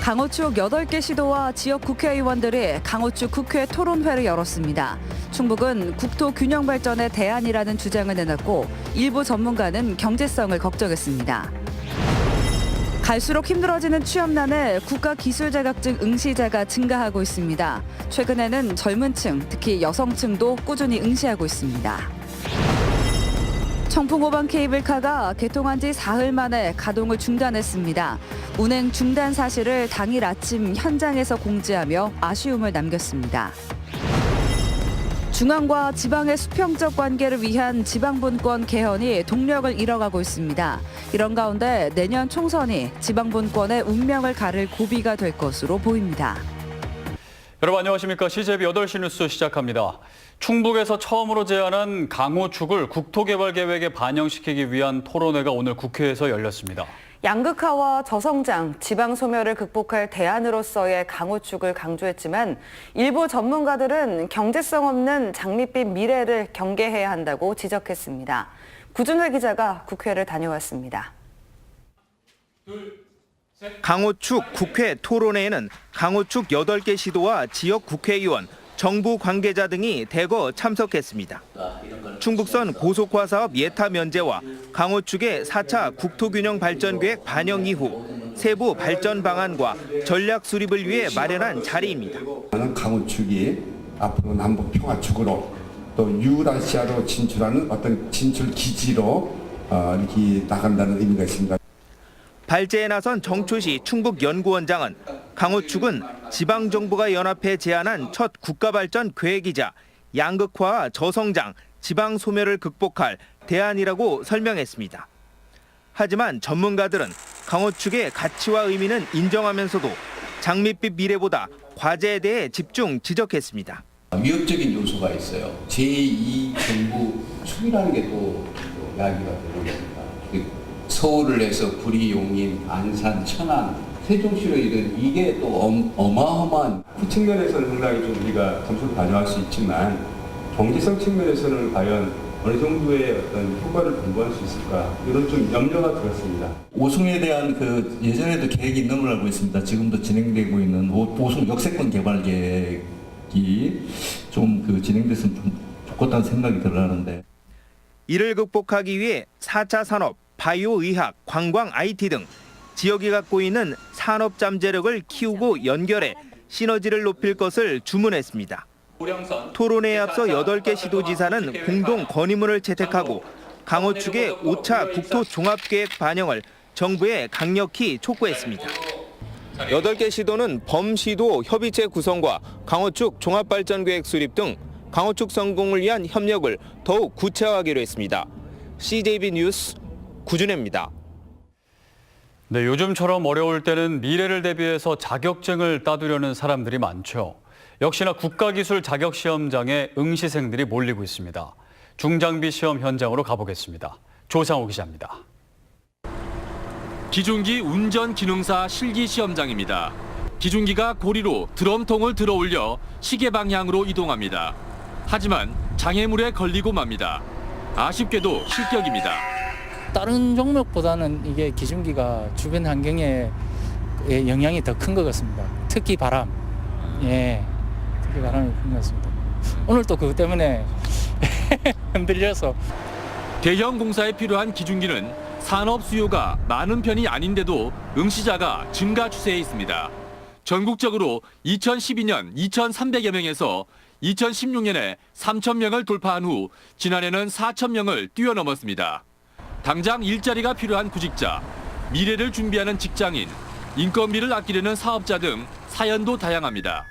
강호축 8개 시도와 지역 국회의원들이 강호축 국회 토론회를 열었습니다. 충북은 국토 균형 발전의 대안이라는 주장을 내놨고 일부 전문가는 경제성을 걱정했습니다. 갈수록 힘들어지는 취업난에 국가기술 자격증 응시자가 증가하고 있습니다. 최근에는 젊은 층, 특히 여성층도 꾸준히 응시하고 있습니다. 청풍호반 케이블카가 개통한 지 사흘 만에 가동을 중단했습니다. 운행 중단 사실을 당일 아침 현장에서 공지하며 아쉬움을 남겼습니다. 중앙과 지방의 수평적 관계를 위한 지방분권 개헌이 동력을 잃어가고 있습니다. 이런 가운데 내년 총선이 지방분권의 운명을 가를 고비가 될 것으로 보입니다. 여러분 안녕하십니까. CJB 8시 뉴스 시작합니다. 충북에서 처음으로 제안한 강호축을 국토개발계획에 반영시키기 위한 토론회가 오늘 국회에서 열렸습니다. 양극화와 저성장, 지방 소멸을 극복할 대안으로서의 강호축을 강조했지만 일부 전문가들은 경제성 없는 장밋빛 미래를 경계해야 한다고 지적했습니다. 구준회 기자가 국회를 다녀왔습니다. 강호축 국회 토론회에는 강호축 8개 시도와 지역 국회의원, 정부 관계자 등이 대거 참석했습니다. 충북선 고속화 사업 예타 면제와 강호축의 4차 국토균형 발전계획 반영 이후 세부 발전 방안과 전략 수립을 위해 마련한 자리입니다. 강호축이 앞으로 남북 평화축으로 또 유라시아로 진출하는 어떤 진출 기지로 이렇게 나간다는 의미가 있습니다. 발제에 나선 정초시 충북연구원장은 강호축은 지방정부가 연합해 제안한 첫 국가발전 계획이자 양극화와 저성장, 지방 소멸을 극복할 대안이라고 설명했습니다. 하지만 전문가들은 강호축의 가치와 의미는 인정하면서도 장밋빛 미래보다 과제에 대해 집중 지적했습니다. 위협적인 요소가 있어요. 제2정부 축이라는 게 또 이야기가 되는 겁니다. 서울을 해서 구리, 용인, 안산, 천안, 세종시로 이른 이게 또 어마어마한 그 측면에서는 상당히 좀 우리가 점수를 가져갈 수 있지만 경제성 측면에서는 과연 어느 정도의 어떤 효과를 공부할 수 있을까 이런 좀 염려가 들었습니다. 오송에 대한 그 예전에도 계획이 있는 걸 알고 있습니다. 지금도 진행되고 있는 오송 역세권 개발 계획이 좀 그 진행됐으면 좀 좋겠다는 생각이 들어하는데 이를 극복하기 위해 4차 산업, 바이오 의학, 관광 IT 등 지역이 갖고 있는 산업 잠재력을 키우고 연결해 시너지를 높일 것을 주문했습니다. 토론회에 앞서 8개 시도지사는 공동 건의문을 채택하고 강호축의 5차 국토 종합계획 반영을 정부에 강력히 촉구했습니다. 8개 시도는 범시도 협의체 구성과 강호축 종합발전계획 수립 등 강호축 성공을 위한 협력을 더욱 구체화하기로 했습니다. CJB 뉴스 구준혜입니다. 네, 요즘처럼 어려울 때는 미래를 대비해서 자격증을 따두려는 사람들이 많죠. 역시나 국가기술 자격시험장에 응시생들이 몰리고 있습니다. 중장비 시험 현장으로 가보겠습니다. 조상호 기자입니다. 기중기 운전기능사 실기시험장입니다. 기중기가 고리로 드럼통을 들어 올려 시계 방향으로 이동합니다. 하지만 장애물에 걸리고 맙니다. 아쉽게도 실격입니다. 다른 종목보다는 이게 기중기가 주변 환경에 영향이 더 큰 것 같습니다. 특히 바람. 특히 바람이 큰 것 같습니다. 오늘 또 그것 때문에 흔들려서. 대형 공사에 필요한 기중기는 산업 수요가 많은 편이 아닌데도 응시자가 증가 추세에 있습니다. 전국적으로 2012년 2,300여 명에서 2016년에 3,000명을 돌파한 후 지난해는 4,000명을 뛰어넘었습니다. 당장 일자리가 필요한 구직자, 미래를 준비하는 직장인, 인건비를 아끼려는 사업자 등 사연도 다양합니다.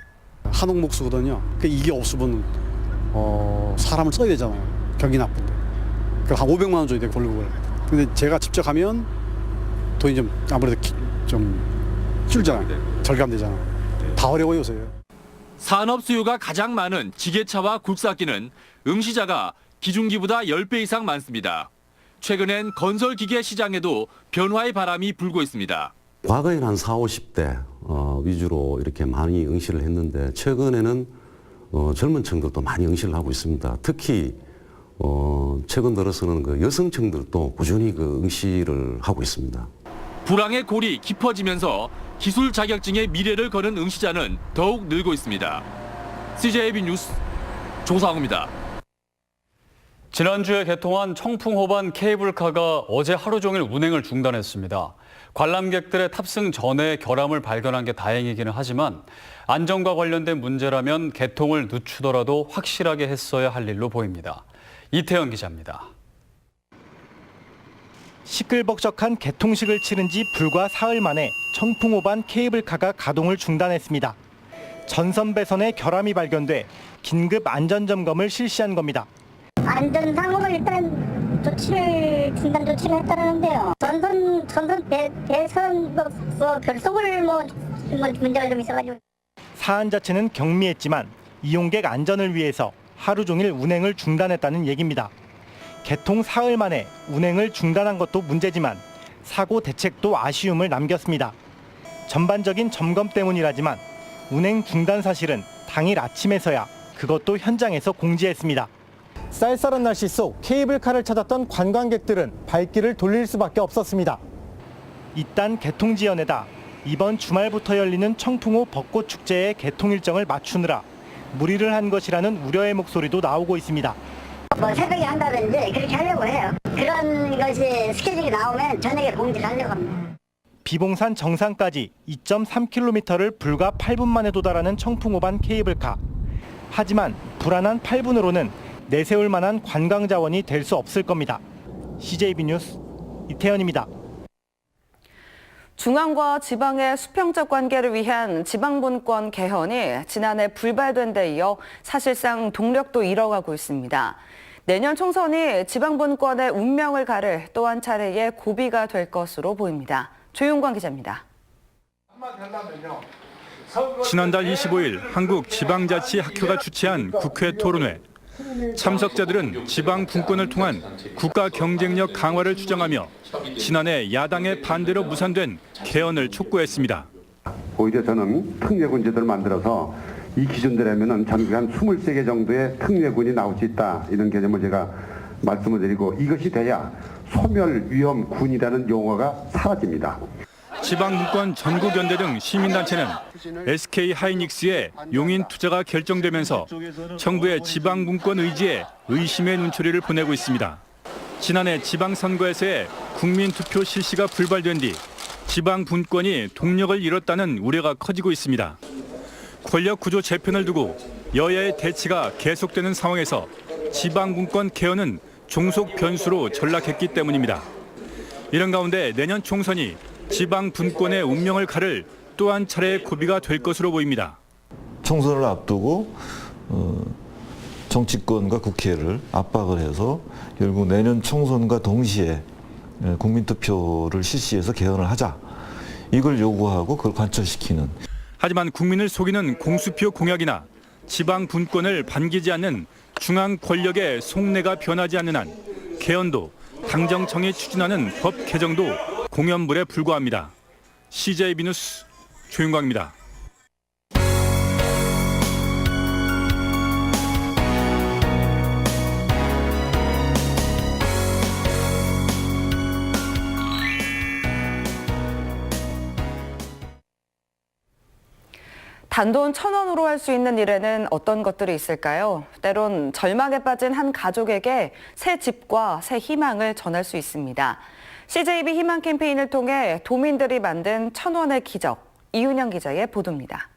한옥 목수거든요. 이게 없으면 사람을 써야 되잖아요. 경기 나쁜데. 한 500만 원 줘야 돼 월급을. 근데 제가 직접 하면 돈이 좀 아무래도 좀 줄잖아요. 절감되잖아요. 다 어려워요 요새. 산업 수요가 가장 많은 지게차와 굴삭기는 응시자가 기중기보다 10배 이상 많습니다. 최근엔 건설기계 시장에도 변화의 바람이 불고 있습니다. 과거에는 한 40, 50대 위주로 이렇게 많이 응시를 했는데 최근에는 젊은 층들도 많이 응시를 하고 있습니다. 특히 최근 들어서는 그 여성층들도 꾸준히 그 응시를 하고 있습니다. 불황의 골이 깊어지면서 기술 자격증의 미래를 거는 응시자는 더욱 늘고 있습니다. CJB 뉴스 조상우입니다. 지난주에 개통한 청풍호반 케이블카가 어제 하루 종일 운행을 중단했습니다. 관람객들의 탑승 전에 결함을 발견한 게 다행이기는 하지만 안전과 관련된 문제라면 개통을 늦추더라도 확실하게 했어야 할 일로 보입니다. 이태영 기자입니다. 시끌벅적한 개통식을 치른 지 불과 사흘 만에 청풍호반 케이블카가 가동을 중단했습니다. 전선 배선에 결함이 발견돼 긴급 안전점검을 실시한 겁니다. 안전상으로 일단 중단 조치를 했다는데요. 전선 배선 결속을 문제가 좀 있어가지고. 사안 자체는 경미했지만 이용객 안전을 위해서 하루 종일 운행을 중단했다는 얘기입니다. 개통 사흘 만에 운행을 중단한 것도 문제지만 사고 대책도 아쉬움을 남겼습니다. 전반적인 점검 때문이라지만 운행 중단 사실은 당일 아침에서야 그것도 현장에서 공지했습니다. 쌀쌀한 날씨 속 케이블카를 찾았던 관광객들은 발길을 돌릴 수밖에 없었습니다. 이딴 개통 지연에다 이번 주말부터 열리는 청풍호 벚꽃 축제의 개통 일정을 맞추느라 무리를 한 것이라는 우려의 목소리도 나오고 있습니다. 새벽에 한다든지 그렇게 하려고 해요. 그런 것이 스케줄이 나오면 저녁에 공지를 하려고 합니다. 비봉산 정상까지 2.3km를 불과 8분 만에 도달하는 청풍호반 케이블카. 하지만 불안한 8분으로는 내세울 만한 관광 자원이 될 수 없을 겁니다. CJB 뉴스 이태현입니다. 중앙과 지방의 수평적 관계를 위한 지방분권 개헌이 지난해 불발된 데 이어 사실상 동력도 잃어가고 있습니다. 내년 총선이 지방분권의 운명을 가를 또 한 차례의 고비가 될 것으로 보입니다. 조윤광 기자입니다. 지난달 25일 한국지방자치학회가 주최한 국회 토론회. 참석자들은 지방 분권을 통한 국가 경쟁력 강화를 주장하며 지난해 야당의 반대로 무산된 개헌을 촉구했습니다. 오히려 저는 특례군 제도를 만들어서 이 기준대로면 전국에 한 23개 정도의 특례군이 나올 수 있다. 이런 개념을 제가 말씀을 드리고 이것이 돼야 소멸위험군이라는 용어가 사라집니다. 지방분권 전국연대 등 시민단체는 SK하이닉스의 용인 투자가 결정되면서 정부의 지방분권 의지에 의심의 눈초리를 보내고 있습니다. 지난해 지방선거에서의 국민투표 실시가 불발된 뒤 지방분권이 동력을 잃었다는 우려가 커지고 있습니다. 권력구조 재편을 두고 여야의 대치가 계속되는 상황에서 지방분권 개헌은 종속 변수로 전락했기 때문입니다. 이런 가운데 내년 총선이 지방 분권의 운명을 가를 또 한 차례의 고비가 될 것으로 보입니다. 총선을 앞두고 정치권과 국회를 압박을 해서 결국 내년 총선과 동시에 국민투표를 실시해서 개헌을 하자. 이걸 요구하고 그걸 관철시키는. 하지만 국민을 속이는 공수표 공약이나 지방 분권을 반기지 않는 중앙 권력의 속내가 변하지 않는 한 개헌도 당정청이 추진하는 법 개정도 공연불에 불과합니다. CJB 뉴스 조윤광입니다. 단돈 1,000원으로 할 수 있는 일에는 어떤 것들이 있을까요? 때론 절망에 빠진 한 가족에게 새 집과 새 희망을 전할 수 있습니다. CJB 희망 캠페인을 통해 도민들이 만든 1,000원의 기적, 이윤영 기자의 보도입니다.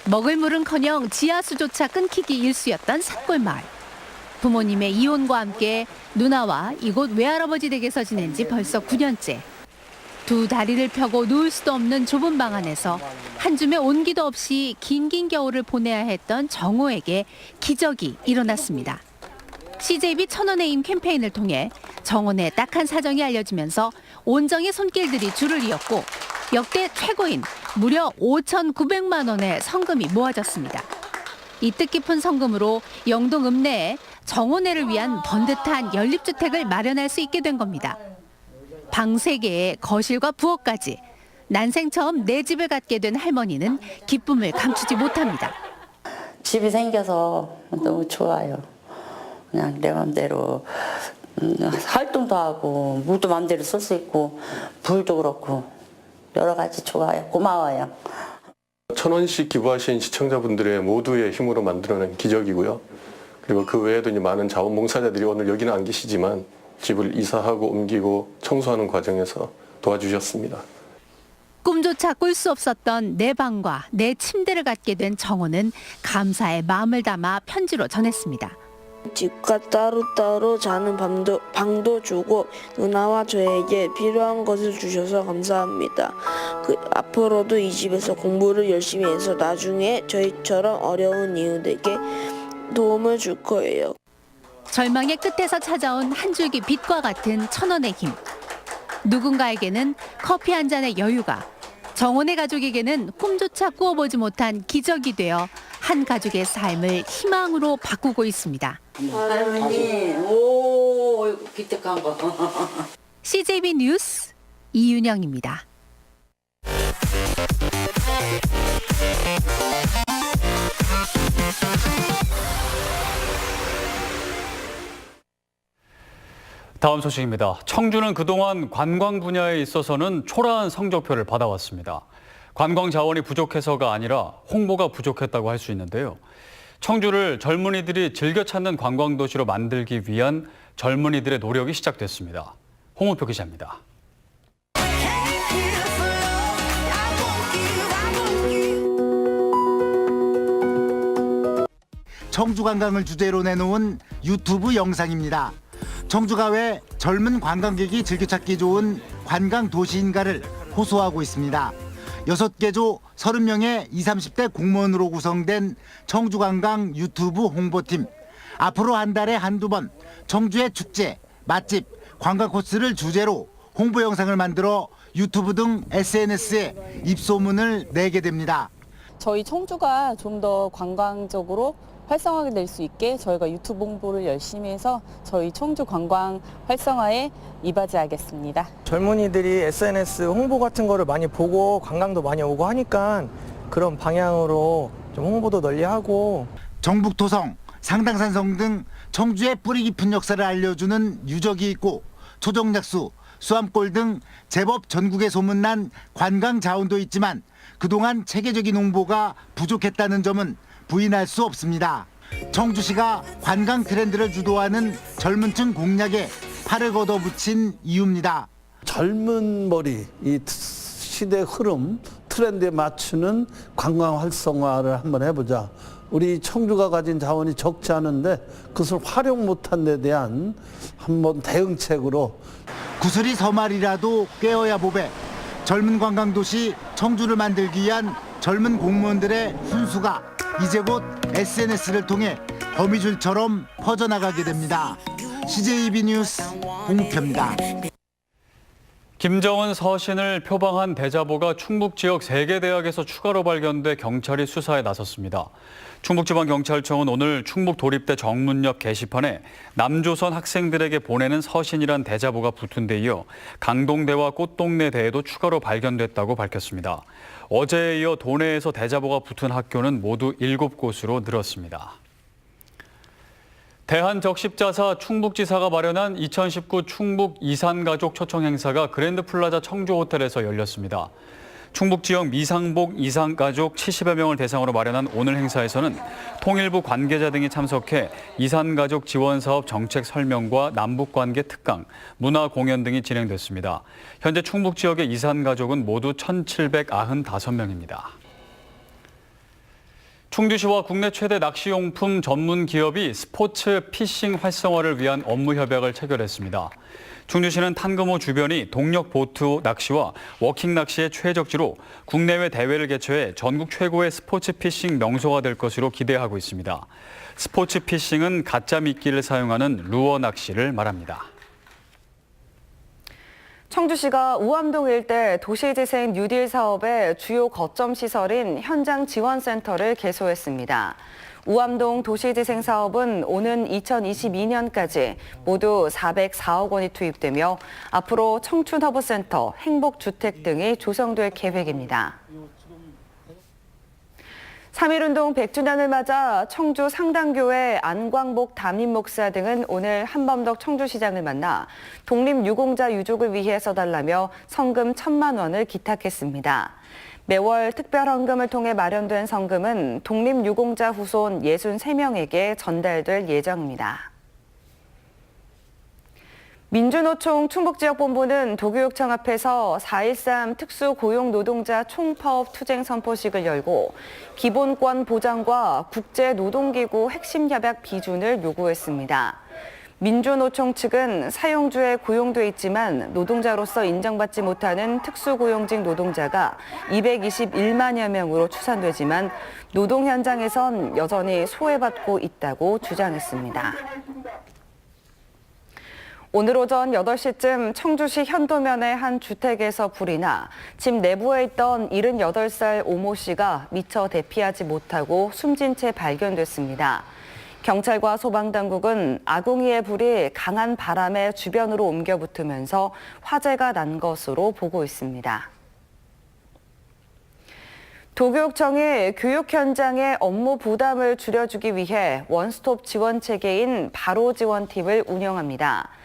먹을 물은커녕 지하수조차 끊기기 일쑤였던 산골마을. 부모님의 이혼과 함께 누나와 이곳 외할아버지 댁에서 지낸 지 벌써 9년째. 두 다리를 펴고 누울 수도 없는 좁은 방 안에서 한 줌의 온기도 없이 긴긴 겨울을 보내야 했던 정호에게 기적이 일어났습니다. CJB 1,000원의 힘 캠페인을 통해 정원의 딱한 사정이 알려지면서 온정의 손길들이 줄을 이었고 역대 최고인 무려 5,900만 원의 성금이 모아졌습니다. 이 뜻깊은 성금으로 영동 읍내에 정원회를 위한 번듯한 연립주택을 마련할 수 있게 된 겁니다. 방 3개에 거실과 부엌까지 난생 처음 내 집을 갖게 된 할머니는 기쁨을 감추지 못합니다. 집이 생겨서 너무 좋아요. 그냥 내 맘대로 활동도 하고 물도 마음대로 쓸 수 있고 불도 그렇고 여러 가지 좋아요. 고마워요. 1,000원씩 기부하신 시청자분들의 모두의 힘으로 만들어낸 기적이고요. 그리고 그 외에도 이제 많은 자원봉사자들이 오늘 여기는 안 계시지만 집을 이사하고 옮기고 청소하는 과정에서 도와주셨습니다. 꿈조차 꿀 수 없었던 내 방과 내 침대를 갖게 된 정호는 감사의 마음을 담아 편지로 전했습니다. 집과 따로따로 자는 방도 주고 누나와 저에게 필요한 것을 주셔서 감사합니다. 앞으로도 이 집에서 공부를 열심히 해서 나중에 저희처럼 어려운 이웃에게 도움을 줄 거예요. 절망의 끝에서 찾아온 한 줄기 빛과 같은 1,000원의 힘. 누군가에게는 커피 한 잔의 여유가, 정원의 가족에게는 꿈조차 꾸어보지 못한 기적이 되어 한 가족의 삶을 희망으로 바꾸고 있습니다. 할머니, 오, 기특한 거. CJB 뉴스 이윤영입니다. 다음 소식입니다. 청주는 그동안 관광 분야에 있어서는 초라한 성적표를 받아왔습니다. 관광 자원이 부족해서가 아니라 홍보가 부족했다고 할 수 있는데요. 청주를 젊은이들이 즐겨 찾는 관광도시로 만들기 위한 젊은이들의 노력이 시작됐습니다. 홍우표 기자입니다. 청주 관광을 주제로 내놓은 유튜브 영상입니다. 청주가 왜 젊은 관광객이 즐겨찾기 좋은 관광 도시인가를 호소하고 있습니다. 6개조 30명의 20, 30대 공무원으로 구성된 청주관광 유튜브 홍보팀. 앞으로 한 달에 한두 번 청주의 축제, 맛집, 관광 코스를 주제로 홍보 영상을 만들어 유튜브 등 SNS에 입소문을 내게 됩니다. 저희 청주가 좀 더 관광적으로 활성화가 될 수 있게 저희가 유튜브 홍보를 열심히 해서 저희 청주 관광 활성화에 이바지하겠습니다. 젊은이들이 SNS 홍보 같은 거를 많이 보고 관광도 많이 오고 하니까 그런 방향으로 좀 홍보도 널리하고. 정북토성, 상당산성 등 청주의 뿌리 깊은 역사를 알려주는 유적이 있고 초정약수, 수암골 등 제법 전국에 소문난 관광 자원도 있지만 그동안 체계적인 홍보가 부족했다는 점은 부인할 수 없습니다. 청주시가 관광 트렌드를 주도하는 젊은층 공략에 팔을 걷어붙인 이유입니다. 젊은 머리, 이 시대 흐름, 트렌드에 맞추는 관광 활성화를 한번 해보자. 우리 청주가 가진 자원이 적지 않은데 그것을 활용 못한 데 대한 한번 대응책으로. 구슬이 서말이라도 꿰어야 보배. 젊은 관광도시 청주를 만들기 위한 젊은 공무원들의 훈수가 이제 곧 SNS를 통해 거미줄처럼 퍼져나가게 됩니다. CJB 뉴스 홍우표입니다. 김정은 서신을 표방한 대자보가 충북 지역 3개 대학에서 추가로 발견돼 경찰이 수사에 나섰습니다. 충북지방경찰청은 오늘 충북 도립대 정문역 게시판에 남조선 학생들에게 보내는 서신이란 대자보가 붙은 데 이어 강동대와 꽃동네대에도 추가로 발견됐다고 밝혔습니다. 어제에 이어 도내에서 대자보가 붙은 학교는 모두 7곳으로 늘었습니다. 대한적십자사 충북지사가 마련한 2019 충북 이산가족 초청 행사가 그랜드플라자 청주호텔에서 열렸습니다. 충북 지역 미상복 이산가족 70여 명을 대상으로 마련한 오늘 행사에서는 통일부 관계자 등이 참석해 이산가족 지원사업 정책 설명과 남북관계 특강, 문화 공연 등이 진행됐습니다. 현재 충북 지역의 이산가족은 모두 1,795명입니다. 충주시와 국내 최대 낚시용품 전문 기업이 스포츠 피싱 활성화를 위한 업무 협약을 체결했습니다. 충주시는 탄금호 주변이 동력 보트 낚시와 워킹 낚시의 최적지로 국내외 대회를 개최해 전국 최고의 스포츠 피싱 명소가 될 것으로 기대하고 있습니다. 스포츠 피싱은 가짜 미끼를 사용하는 루어 낚시를 말합니다. 청주시가 우암동 일대 도시재생 뉴딜 사업의 주요 거점 시설인 현장 지원센터를 개소했습니다. 우암동 도시재생 사업은 오는 2022년까지 모두 404억 원이 투입되며 앞으로 청춘허브센터, 행복주택 등이 조성될 계획입니다. 3.1운동 100주년을 맞아 청주 상당교회 안광복 담임 목사 등은 오늘 한범덕 청주시장을 만나 독립유공자 유족을 위해 써달라며 성금 1,000만 원을 기탁했습니다. 매월 특별헌금을 통해 마련된 성금은 독립유공자 후손 63명에게 전달될 예정입니다. 민주노총 충북지역본부는 도교육청 앞에서 4.13 특수고용노동자 총파업 투쟁 선포식을 열고 기본권 보장과 국제노동기구 핵심협약 비준을 요구했습니다. 민주노총 측은 사용주에 고용돼 있지만 노동자로서 인정받지 못하는 특수고용직 노동자가 221만여 명으로 추산되지만 노동 현장에선 여전히 소외받고 있다고 주장했습니다. 오늘 오전 8시쯤 청주시 현도면의 한 주택에서 불이 나 집 내부에 있던 78살 오모 씨가 미처 대피하지 못하고 숨진 채 발견됐습니다. 경찰과 소방당국은 아궁이의 불이 강한 바람에 주변으로 옮겨 붙으면서 화재가 난 것으로 보고 있습니다. 도교육청이 교육 현장의 업무 부담을 줄여주기 위해 원스톱 지원 체계인 바로지원팀을 운영합니다.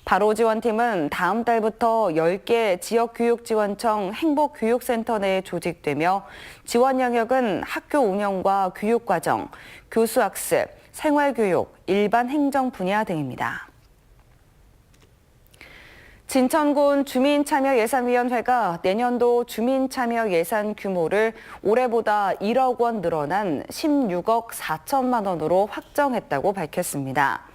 바로지원팀은 다음 달부터 10개 지역교육지원청 행복교육센터 내에 조직되며 지원 영역은 학교 운영과 교육과정, 교수학습, 생활교육, 일반 행정 분야 등입니다. 진천군 주민참여예산위원회가 내년도 주민참여 예산 규모를 올해보다 1억 원 늘어난 16억 4천만 원으로 확정했다고 밝혔습니다.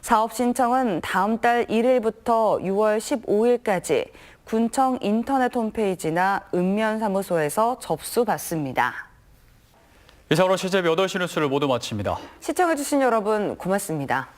사업 신청은 다음 달 1일부터 6월 15일까지 군청 인터넷 홈페이지나 읍면사무소에서 접수받습니다. 이상으로 시제 8시 뉴스를 모두 마칩니다. 시청해주신 여러분 고맙습니다.